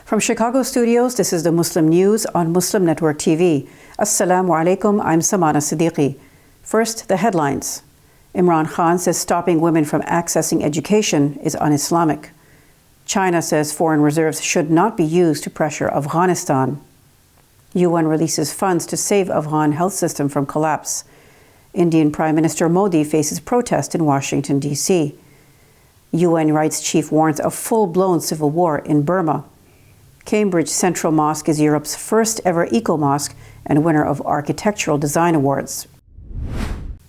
From Chicago studios, this is the Muslim News on Muslim Network TV. Assalamu alaikum, I'm Samana Siddiqui. First, the headlines. Imran Khan says stopping women from accessing education is un-Islamic. China says foreign reserves should not be used to pressure Afghanistan. UN releases funds to save Afghan health system from collapse. Indian Prime Minister Modi faces protest in Washington, D.C. UN rights chief warns of full-blown civil war in Burma. Cambridge Central Mosque is Europe's first ever eco-mosque and winner of Architectural Design Awards.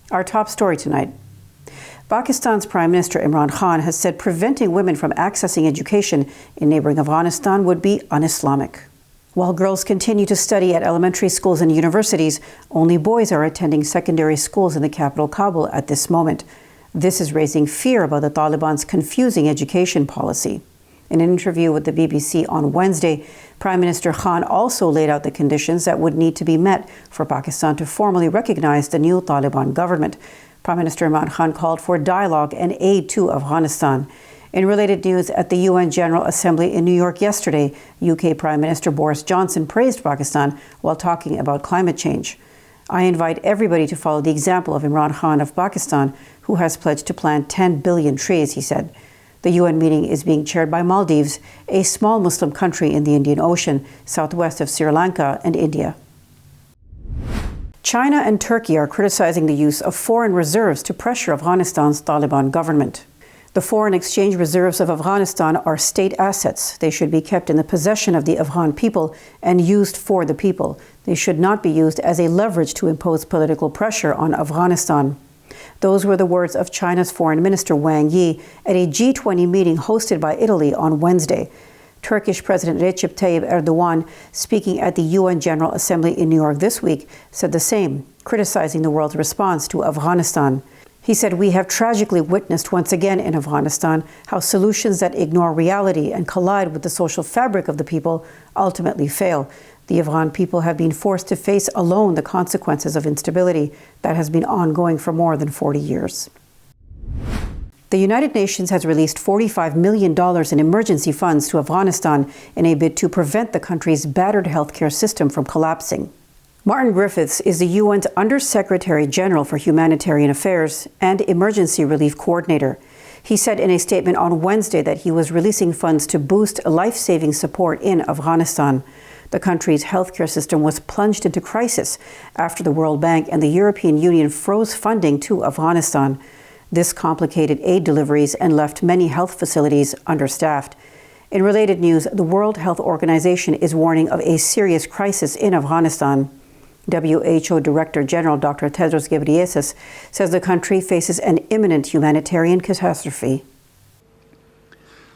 Our top story tonight. Pakistan's Prime Minister Imran Khan has said preventing women from accessing education in neighboring Afghanistan would be un-Islamic. While girls continue to study at elementary schools and universities, only boys are attending secondary schools in the capital Kabul at this moment. This is raising fear about the Taliban's confusing education policy. In an interview with the BBC on Wednesday, Prime Minister Khan also laid out the conditions that would need to be met for Pakistan to formally recognize the new Taliban government. Prime Minister Imran Khan called for dialogue and aid to Afghanistan. In related news, at the UN General Assembly in New York yesterday, UK Prime Minister Boris Johnson praised Pakistan while talking about climate change. I invite everybody to follow the example of Imran Khan of Pakistan, who has pledged to plant 10 billion trees, he said. The UN meeting is being chaired by Maldives, a small Muslim country in the Indian Ocean, southwest of Sri Lanka and India. China and Turkey are criticizing the use of foreign reserves to pressure Afghanistan's Taliban government. The foreign exchange reserves of Afghanistan are state assets. They should be kept in the possession of the Afghan people and used for the people. They should not be used as a leverage to impose political pressure on Afghanistan. Those were the words of China's Foreign Minister Wang Yi at a G20 meeting hosted by Italy on Wednesday. Turkish President Recep Tayyip Erdogan, speaking at the UN General Assembly in New York this week, said the same, criticizing the world's response to Afghanistan. He said, "We have tragically witnessed once again in Afghanistan how solutions that ignore reality and collide with the social fabric of the people ultimately fail. The Afghan people have been forced to face alone the consequences of instability that has been ongoing for more than 40 years. The United Nations has released $45 million in emergency funds to Afghanistan in a bid to prevent the country's battered healthcare system from collapsing. Martin Griffiths is the UN's Under-Secretary General for Humanitarian Affairs and Emergency Relief Coordinator. He said in a statement on Wednesday that he was releasing funds to boost life-saving support in Afghanistan. The country's healthcare system was plunged into crisis after the World Bank and the European Union froze funding to Afghanistan. This complicated aid deliveries and left many health facilities understaffed. In related news, the World Health Organization is warning of a serious crisis in Afghanistan. WHO Director General Dr. Tedros Ghebreyesus says the country faces an imminent humanitarian catastrophe.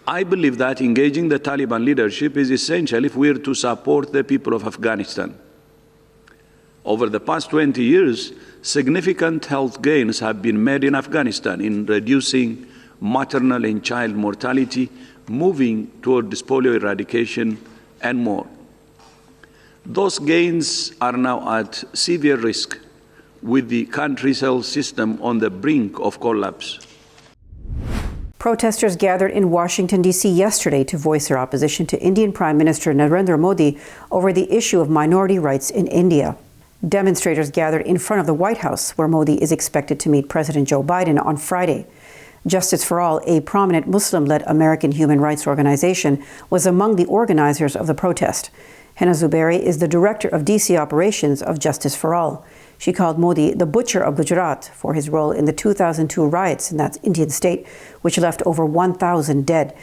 I believe that engaging the Taliban leadership is essential if we are to support the people of Afghanistan. Over the past 20 years, significant health gains have been made in Afghanistan in reducing maternal and child mortality, moving toward polio eradication, and more. Those gains are now at severe risk, with the country's health system on the brink of collapse. Protesters gathered in Washington, D.C. yesterday to voice their opposition to Indian Prime Minister Narendra Modi over the issue of minority rights in India. Demonstrators gathered in front of the White House, where Modi is expected to meet President Joe Biden on Friday. Justice for All, a prominent Muslim-led American human rights organization, was among the organizers of the protest. Hena Zuberi is the director of D.C. operations of Justice for All. She called Modi the butcher of Gujarat for his role in the 2002 riots in that Indian state, which left over 1,000 dead.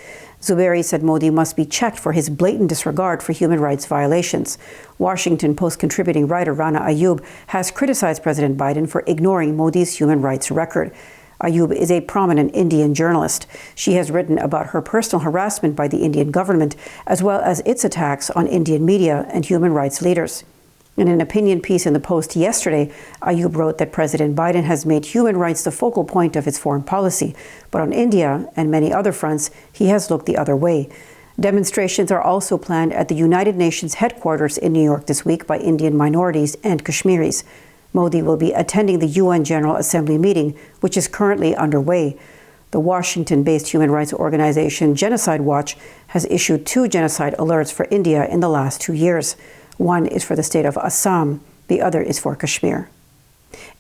Zuberi said Modi must be checked for his blatant disregard for human rights violations. Washington Post contributing writer Rana Ayub has criticized President Biden for ignoring Modi's human rights record. Ayub is a prominent Indian journalist. She has written about her personal harassment by the Indian government, as well as its attacks on Indian media and human rights leaders. In an opinion piece in the Post yesterday, Ayub wrote that President Biden has made human rights the focal point of his foreign policy, but on India and many other fronts, he has looked the other way. Demonstrations are also planned at the United Nations headquarters in New York this week by Indian minorities and Kashmiris. Modi will be attending the UN General Assembly meeting, which is currently underway. The Washington-based human rights organization Genocide Watch has issued 2 genocide alerts for India in the last 2 years. One is for the state of Assam, the other is for Kashmir.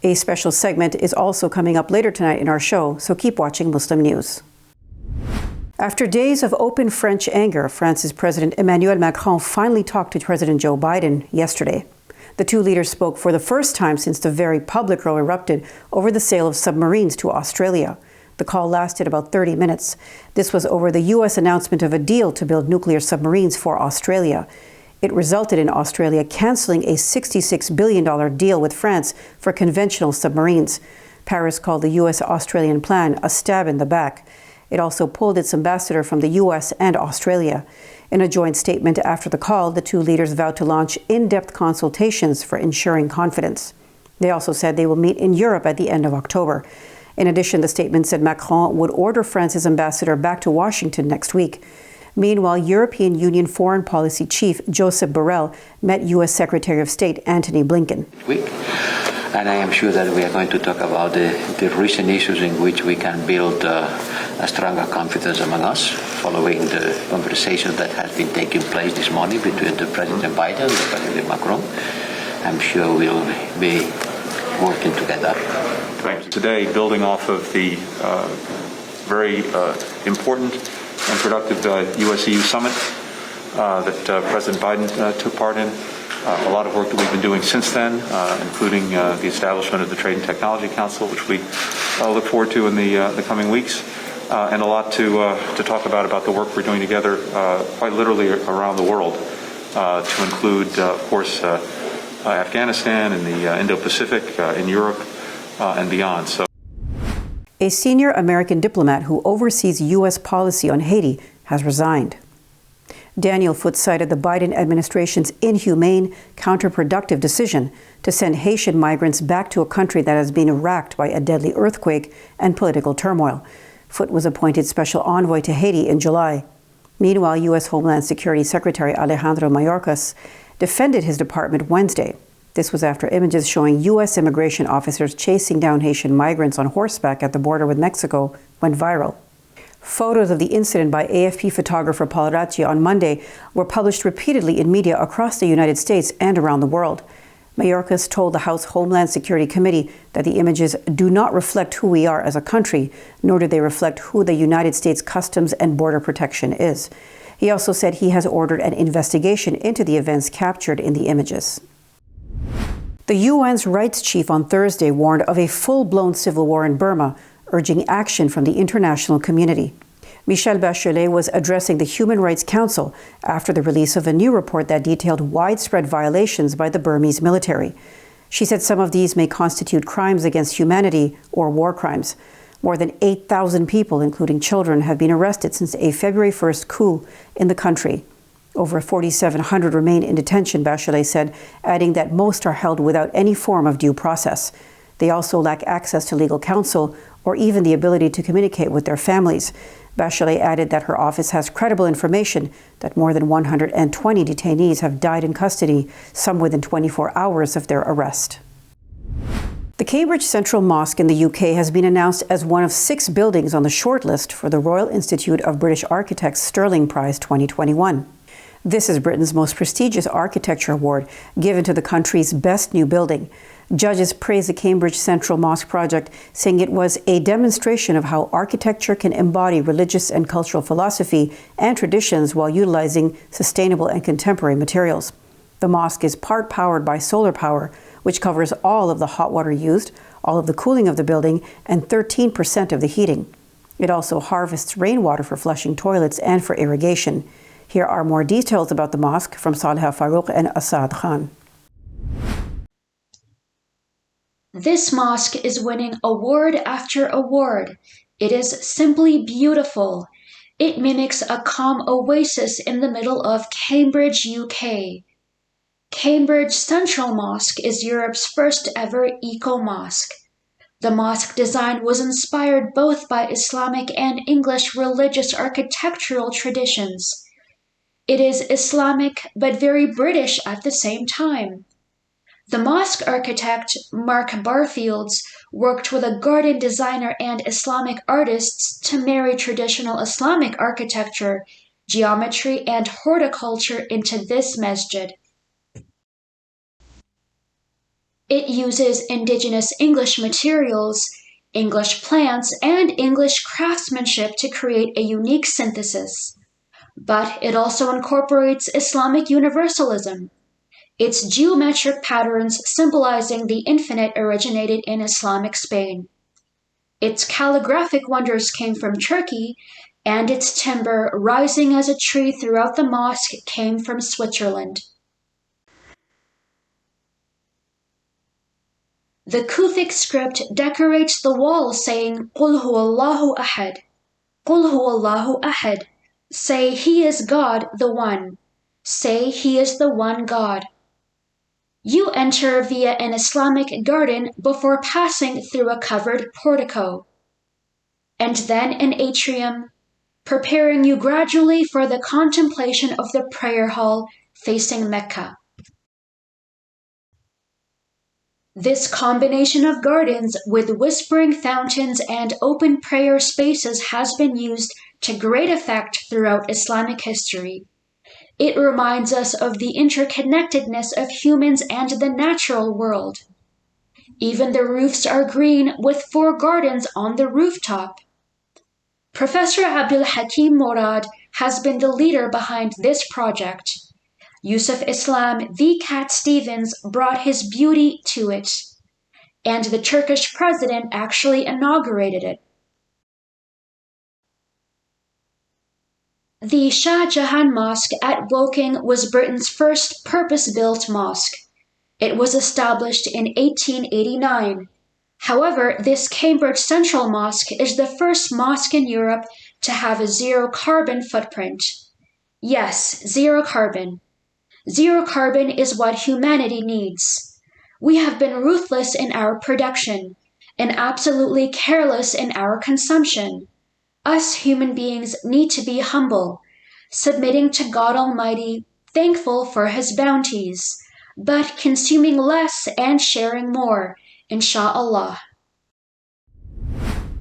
A special segment is also coming up later tonight in our show, so keep watching Muslim News. After days of open French anger, France's President Emmanuel Macron finally talked to President Joe Biden yesterday. The 2 leaders spoke for the first time since the very public row erupted over the sale of submarines to Australia. The call lasted about 30 minutes. This was over the U.S. announcement of a deal to build nuclear submarines for Australia. It resulted in Australia canceling a $66 billion deal with France for conventional submarines. Paris called the U.S.-Australian plan a stab in the back. It also pulled its ambassador from the U.S. and Australia. In a joint statement after the call, the 2 leaders vowed to launch in-depth consultations for ensuring confidence. They also said they will meet in Europe at the end of October. In addition, the statement said Macron would order France's ambassador back to Washington next week. Meanwhile, European Union Foreign Policy Chief Joseph Borrell met U.S. Secretary of State Antony Blinken. And I am sure that we are going to talk about the recent issues in which we can build a stronger confidence among us, following the conversation that has been taking place this morning between the President Biden and the President Macron. I'm sure we'll be working together. Today, building off of the very important and productive U.S.-EU summit that President Biden took part in, a lot of work that we've been doing since then, including the establishment of the Trade and Technology Council, which we look forward to in the coming weeks, and a lot to talk about the work we're doing together quite literally around the world, to include, of course, Afghanistan and the Indo-Pacific, in Europe, and beyond. So, a senior American diplomat who oversees U.S. policy on Haiti has resigned. Daniel Foote cited the Biden administration's inhumane, counterproductive decision to send Haitian migrants back to a country that has been racked by a deadly earthquake and political turmoil. Foote was appointed special envoy to Haiti in July. Meanwhile, U.S. Homeland Security Secretary Alejandro Mayorkas defended his department Wednesday. This was after images showing U.S. immigration officers chasing down Haitian migrants on horseback at the border with Mexico went viral. Photos of the incident by AFP photographer Paul Racci on Monday were published repeatedly in media across the United States and around the world. Mayorkas told the House Homeland Security Committee that the images do not reflect who we are as a country, nor do they reflect who the United States Customs and Border Protection is. He also said he has ordered an investigation into the events captured in the images. The UN's rights chief on Thursday warned of a full-blown civil war in Burma, urging action from the international community. Michelle Bachelet was addressing the Human Rights Council after the release of a new report that detailed widespread violations by the Burmese military. She said some of these may constitute crimes against humanity or war crimes. More than 8,000 people, including children, have been arrested since a February 1st coup in the country. Over 4,700 remain in detention, Bachelet said, adding that most are held without any form of due process. They also lack access to legal counsel or even the ability to communicate with their families. Bachelet added that her office has credible information that more than 120 detainees have died in custody, some within 24 hours of their arrest. The Cambridge Central Mosque in the UK has been announced as one of 6 buildings on the shortlist for the Royal Institute of British Architects Sterling Prize 2021. This is Britain's most prestigious architecture award, given to the country's best new building. Judges praised the Cambridge Central Mosque project, saying it was a demonstration of how architecture can embody religious and cultural philosophy and traditions while utilizing sustainable and contemporary materials. The mosque is part powered by solar power, which covers all of the hot water used, all of the cooling of the building, and 13% of the heating. It also harvests rainwater for flushing toilets and for irrigation. Here are more details about the mosque from Saleha Farouk and Asad Khan. This mosque is winning award after award. It is simply beautiful. It mimics a calm oasis in the middle of Cambridge, UK. Cambridge Central Mosque is Europe's first ever eco-mosque. The mosque design was inspired both by Islamic and English religious architectural traditions. It is Islamic but very British at the same time. The mosque architect Mark Barfields worked with a garden designer and Islamic artists to marry traditional Islamic architecture, geometry, and horticulture into this masjid. It uses indigenous English materials, English plants, and English craftsmanship to create a unique synthesis. But it also incorporates Islamic universalism. Its geometric patterns symbolizing the infinite originated in Islamic Spain. Its calligraphic wonders came from Turkey, and its timber rising as a tree throughout the mosque came from Switzerland. The Kuthic script decorates the walls saying Qul huwallahu ahad. Qul huwallahu ahad. Say He is God, the One. Say He is the One God. You enter via an Islamic garden before passing through a covered portico, and then an atrium, preparing you gradually for the contemplation of the prayer hall facing Mecca. This combination of gardens with whispering fountains and open prayer spaces has been used to great effect throughout Islamic history. It reminds us of the interconnectedness of humans and the natural world. Even the roofs are green with 4 gardens on the rooftop. Professor Abdul Hakim Morad has been the leader behind this project. Yusuf Islam V. Cat Stevens brought his beauty to it, and the Turkish president actually inaugurated it. The Shah Jahan Mosque at Wolking was Britain's first purpose-built mosque. It was established in 1889. However, this Cambridge Central Mosque is the first mosque in Europe to have a zero-carbon footprint. Yes, zero carbon. Zero carbon is what humanity needs. We have been ruthless in our production and absolutely careless in our consumption. Us human beings need to be humble, submitting to God Almighty, thankful for His bounties, but consuming less and sharing more, insha'Allah.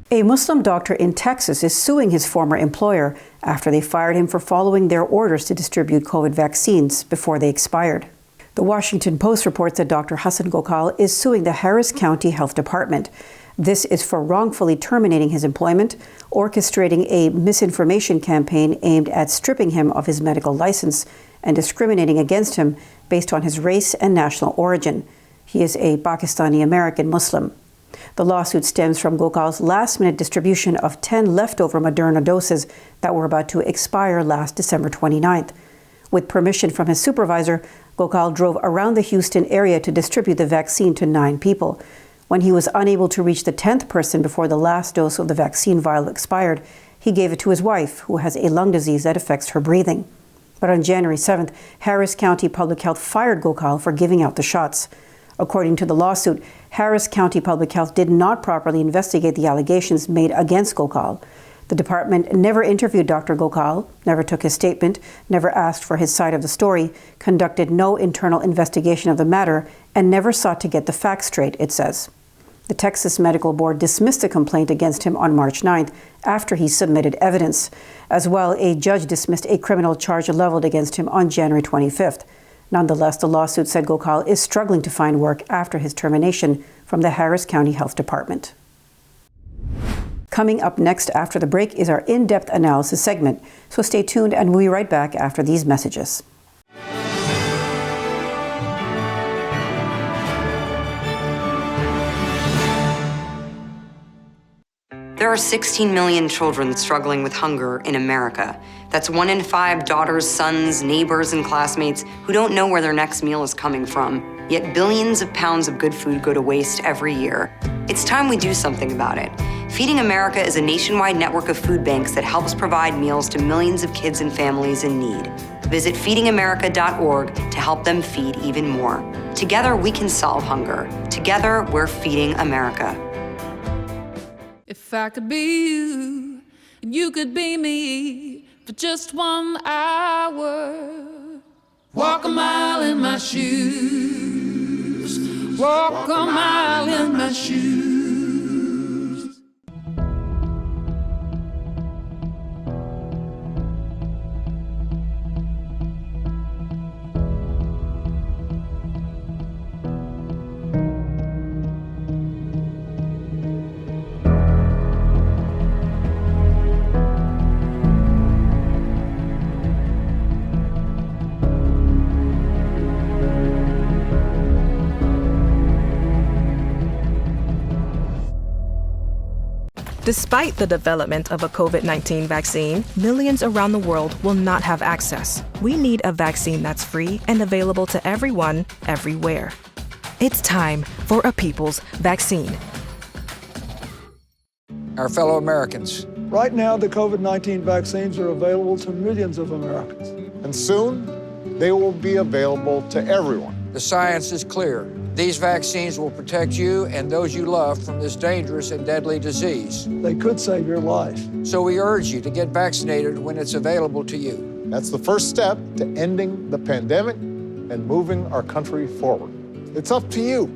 A Muslim doctor in Texas is suing his former employer after they fired him for following their orders to distribute COVID vaccines before they expired. The Washington Post reports that Dr. Hassan Gokal is suing the Harris County Health Department. This is for wrongfully terminating his employment, orchestrating a misinformation campaign aimed at stripping him of his medical license and discriminating against him based on his race and national origin. He is a Pakistani-American Muslim. The lawsuit stems from Gokal's last-minute distribution of 10 leftover Moderna doses that were about to expire last December 29th. With permission from his supervisor, Gokal drove around the Houston area to distribute the vaccine to 9 people. When he was unable to reach the 10th person before the last dose of the vaccine vial expired, he gave it to his wife, who has a lung disease that affects her breathing. But on January 7th, Harris County Public Health fired Gokal for giving out the shots. According to the lawsuit, Harris County Public Health did not properly investigate the allegations made against Gokal. The department never interviewed Dr. Gokal, never took his statement, never asked for his side of the story, conducted no internal investigation of the matter, and never sought to get the facts straight, it says. The Texas Medical Board dismissed the complaint against him on March 9th after he submitted evidence. As well, a judge dismissed a criminal charge leveled against him on January 25th. Nonetheless, the lawsuit said Gokal is struggling to find work after his termination from the Harris County Health Department. Coming up next after the break is our in-depth analysis segment, so stay tuned and we'll be right back after these messages. There are 16 million children struggling with hunger in America. That's 1 in 5 daughters, sons, neighbors, and classmates who don't know where their next meal is coming from. Yet billions of pounds of good food go to waste every year. It's time we do something about it. Feeding America is a nationwide network of food banks that helps provide meals to millions of kids and families in need. Visit feedingamerica.org to help them feed even more. Together, we can solve hunger. Together, we're feeding America. If I could be you, and you could be me for just 1 hour, walk a mile in my shoes, walk a mile in my shoes. Despite the development of a COVID-19 vaccine, millions around the world will not have access. We need a vaccine that's free and available to everyone, everywhere. It's time for a people's vaccine. Our fellow Americans. Right now, the COVID-19 vaccines are available to millions of Americans. And soon, they will be available to everyone. The science is clear. These vaccines will protect you and those you love from this dangerous and deadly disease. They could save your life. So we urge you to get vaccinated when it's available to you. That's the first step to ending the pandemic and moving our country forward. It's up to you.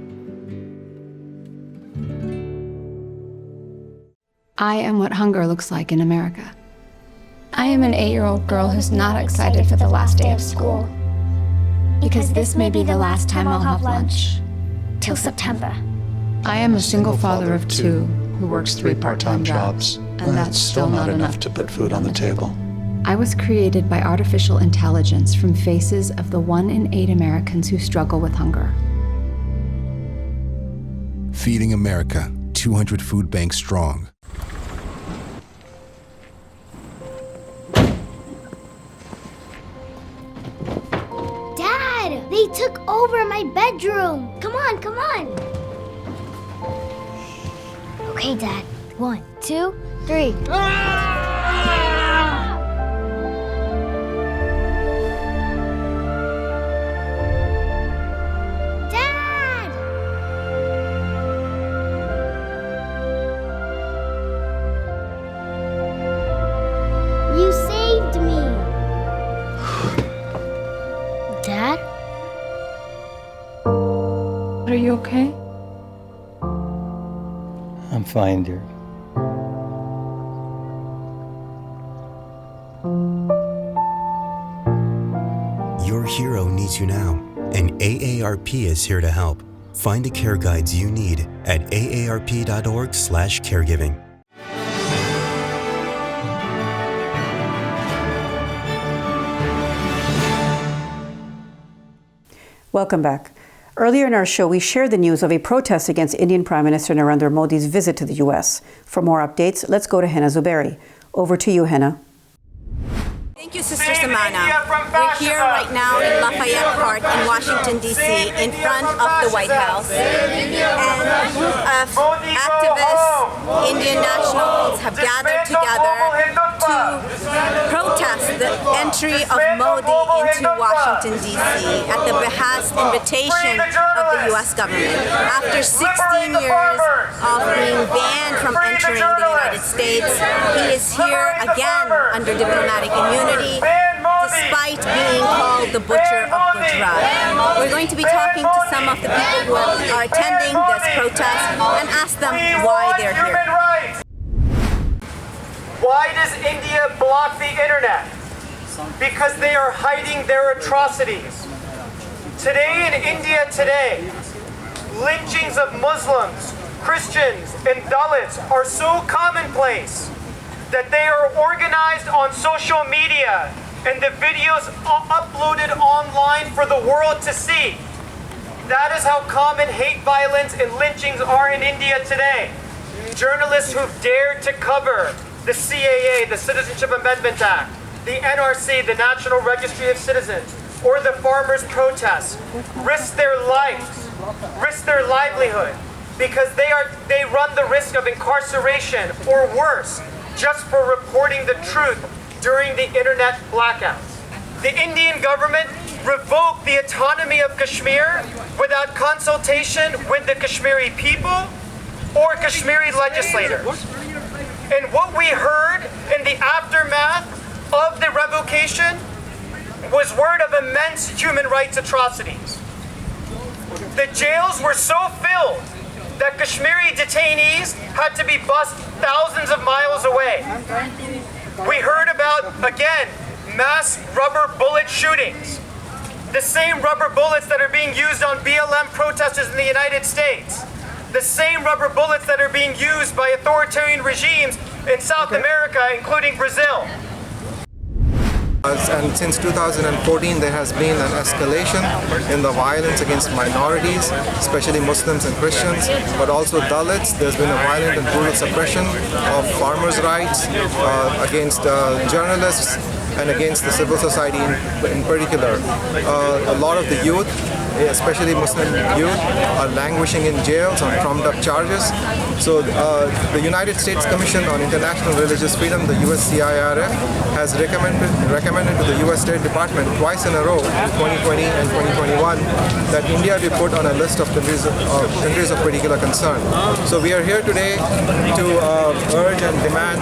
I am what hunger looks like in America. I am an 8-year-old girl who's not excited for the last day of school. Because this may be the last time I'll have lunch. Till September. I am a single father of 2 who works 3 part-time jobs, and that's still not enough to put food on the table. I was created by artificial intelligence from faces of the 1 in 8 Americans who struggle with hunger. Feeding America, 200 food banks strong. Dad, they took over my bedroom. Come on, come on. Okay, Dad. 1, 2, 3. Dad! You saved me. Dad? Are you okay? I'm fine, dear. Your hero needs you now, and AARP is here to help. Find the care guides you need at aarp.org/caregiving. Welcome back. Earlier in our show, we shared the news of a protest against Indian Prime Minister Narendra Modi's visit to the U.S. For more updates, let's go to Henna Zuberi. Over to you, Henna. Thank you, Sister Samana. We're here right now in Lafayette Park in Washington, D.C., in front of the White House. And activists, Indian nationals have gathered together to protest the entry of Modi into Washington, D.C. at the behest invitation of the U.S. government. After 16 years of being banned from entering the United States, he is here again under diplomatic immunity, despite being called the butcher of Gujarat. We're going to be talking to some of the people who are attending this protest and ask them why they're here. Why does India block the internet? Because they are hiding their atrocities. Today in India today, lynchings of Muslims, Christians, and Dalits are so commonplace that they are organized on social media and the videos uploaded online for the world to see. That is how common hate violence and lynchings are in India today. Journalists who've dared to cover the CAA, the Citizenship Amendment Act, the NRC, the National Registry of Citizens, or the farmers' protests, risk their lives, risk their livelihood, because they run the risk of incarceration or worse, just for reporting the truth during the internet blackouts. The Indian government revoked the autonomy of Kashmir without consultation with the Kashmiri people or Kashmiri legislators. And what we heard in the aftermath of the revocation was word of immense human rights atrocities. The jails were so filled that Kashmiri detainees had to be bused thousands of miles away. We heard about, again, mass rubber bullet shootings. The same rubber bullets that are being used on BLM protesters in the United States. The same rubber bullets that are being used by authoritarian regimes in South America, including Brazil. And since 2014, there has been an escalation in the violence against minorities, especially Muslims and Christians, but also Dalits. There's been a violent and brutal suppression of farmers' rights against journalists and against the civil society in particular. A lot of the youth, especially Muslim youth, are languishing in jails on trumped-up charges. So the United States Commission on International Religious Freedom, the USCIRF, has recommended to the U.S. State Department twice in a row, in 2020 and 2021, that India be put on a list of countries of particular concern. So we are here today to urge and demand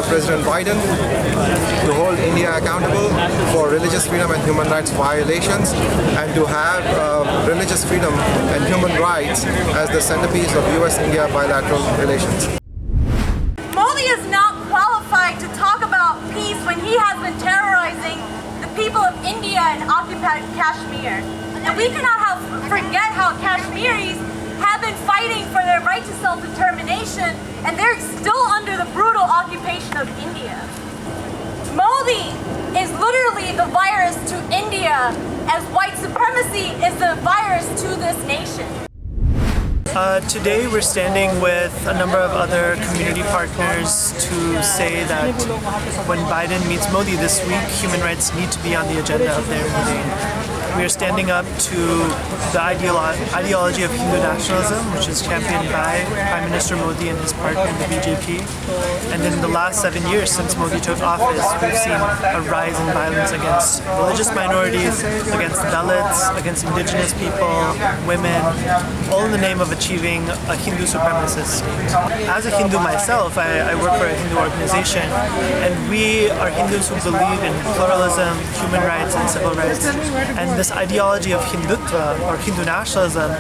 President Biden to hold India accountable for religious freedom and human rights violations, and to have religious freedom and human rights as the centerpiece of U.S.-India bilateral relations. Modi is not qualified to talk about peace when he has been terrorizing the people of India and occupied Kashmir. And we cannot forget how Kashmiris have been fighting for their right to self-determination, and they're still under the brutal occupation of India. Modi is literally the virus to India, as white supremacy is the virus to this nation. Today we're standing with a number of other community partners to say that when Biden meets Modi this week, human rights need to be on the agenda of their meeting. We are standing up to the ideology of Hindu nationalism, which is championed by Prime Minister Modi and his partner, the BJP. And in the last 7 years since Modi took office, we've seen a rise in violence against religious minorities, against Dalits, against indigenous people, women, all in the name of achieving a Hindu supremacist state. As a Hindu myself, I work for a Hindu organization, and we are Hindus who believe in pluralism, human rights, and civil rights. And this ideology of Hindutva, or Hindu nationalism,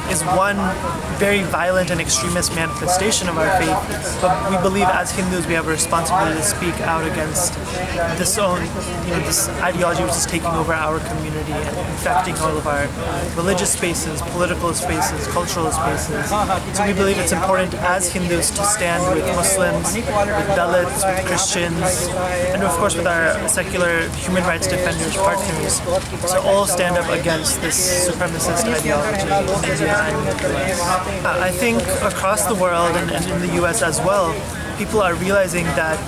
is one very violent and extremist manifestation of our faith, but we believe as Hindus we have a responsibility to speak out against this ideology which is taking over our community and infecting all of our religious spaces, political spaces, cultural spaces. So we believe it's important as Hindus to stand with Muslims, with Dalits, with Christians, and of course with our secular human rights defenders partners, to all stand up against this supremacist ideology in India. I think across the world and in the US as well, people are realizing that,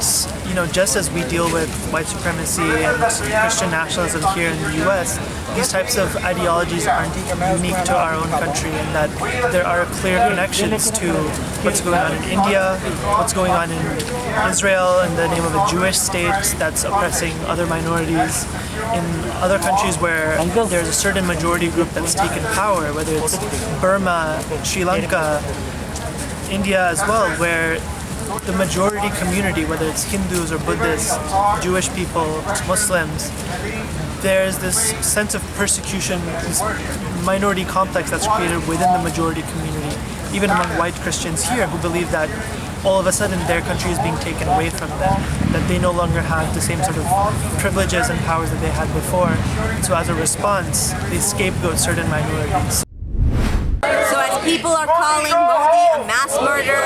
just as we deal with white supremacy and Christian nationalism here in the US, these types of ideologies aren't unique to our own country, and that there are clear connections to what's going on in India, what's going on in Israel in the name of a Jewish state that's oppressing other minorities, in other countries where there's a certain majority group that's taken power, whether it's Burma, Sri Lanka, India as well, where the majority community, whether it's Hindus or Buddhists, Jewish people, Muslims, there's this sense of persecution, this minority complex that's created within the majority community, even among white Christians here who believe that all of a sudden their country is being taken away from them, that they no longer have the same sort of privileges and powers that they had before. So as a response, they scapegoat certain minorities. So as people are calling Modi a mass murderer,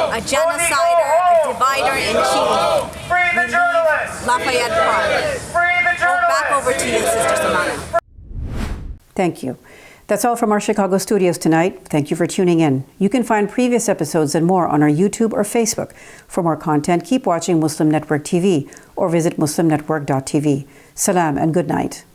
a genocider, a divider-in-chief, Free the journalists! Lafayette Park. Free the journalists! Back over to you, Sister Samana. Thank you. That's all from our Chicago studios tonight. Thank you for tuning in. You can find previous episodes and more on our YouTube or Facebook. For more content, keep watching Muslim Network TV or visit muslimnetwork.tv. Salam and good night.